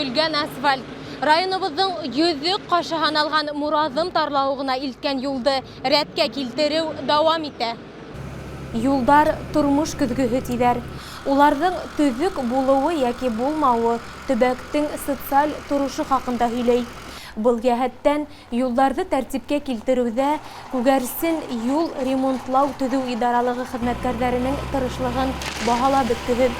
көтөлгән асфальт. Районыбыздың йөҙлек кашыһан алган Муразым тарлауығына илткән юлды рәткә килтерү дәвам итә. Юлдар тормыш көҙгөһө тиҙәр. Уларҙың төҙөк булыуы яки булмауы төбәктең социаль торошо хаҡында һөйләй. Был йәһәттән юлдарҙы тәртипкә килтереүҙә Күгәрсен юл ремонтлау төҙөү идаралығы хеҙмәткәрҙәренең тырышлығын баһалап бөткөһөҙ.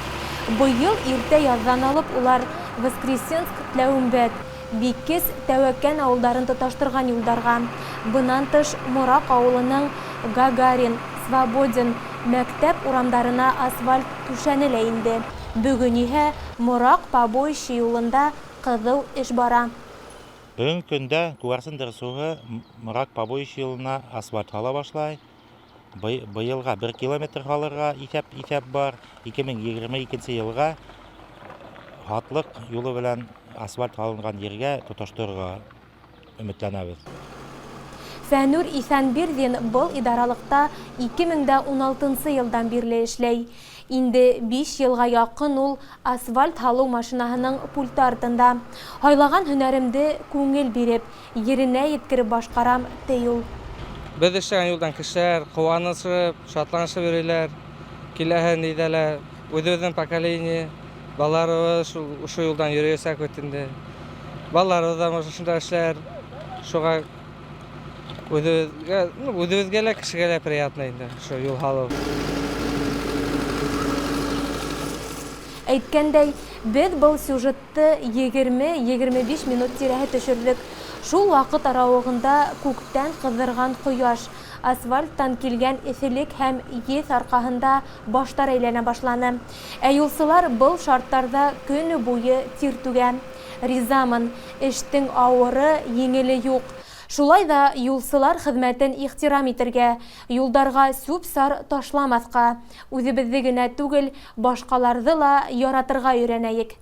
Быйыл иртә яҙҙан алып улар Воскресенск, Тәүембәт, Бикес, Тәүәкән ауылдарын тоташтырған юлдарға, бынан тыш Мораҡ ауылының Гагарин, Свободин мәктәп урамдарына асфальт түшәнелә инде. Бөгөн иһә Мораҡ Побоище юлында ҡыҙыу эш бара. Бүгінгі көндә Күгәрсен дәресуһы Мораҡ Побоище юлына асфальт һала башлай. Быйылға 1 километр һалырға иҫәп бар. 2022 йылға һатлык юлы белән асфальт һалынған ергә тоташтырырға өмөтләнәбеҙ. Фәнүр Иҫәнбирҙин был идаралыҡта 2016 йылдан бирле эшләй. Инде 5 йылға яҡын ул асфальт һалыу машинаһының пульты артында. Һайлаған һөнәремде күңел биреп, еренә еткереп башҡарам, ти ул. Беҙ эшләгән юлдан кешеләр ҡыуанышып, шатланышып йөрөйҙәр, киләһен әйтәләр. Үҙебеҙҙең поколение, балаларыбыҙ ошо юлдан йөрөйәсәк бит инде. Балаларыбыҙ ҙа шунда эшләр. Шуға үҙебеҙгә лә, кешегә лә приятно инде ошо юл һалыу. Әйткәндәй, беҙ был сюжетты 20-25 минут тирәһе төшөрҙөк. Шул ваҡыт арауығында күктән ҡыҙырған ҡояш, асфальттан килгән эҫелек һәм еҫ арҡаһында баштар әйләнә башланы. Ә юлсылар был шарттарҙа көнө буйы тир түгә. Ризамын, эштең ауыры, еңеле юҡ. Шулай ҙа юлсылар хеҙмәтен ихтирам итергә, юлдарға сүп-сар ташламаҫҡа, үҙебеҙҙе генә түгел, башҡаларҙы ла яратырға өйрәнәйек.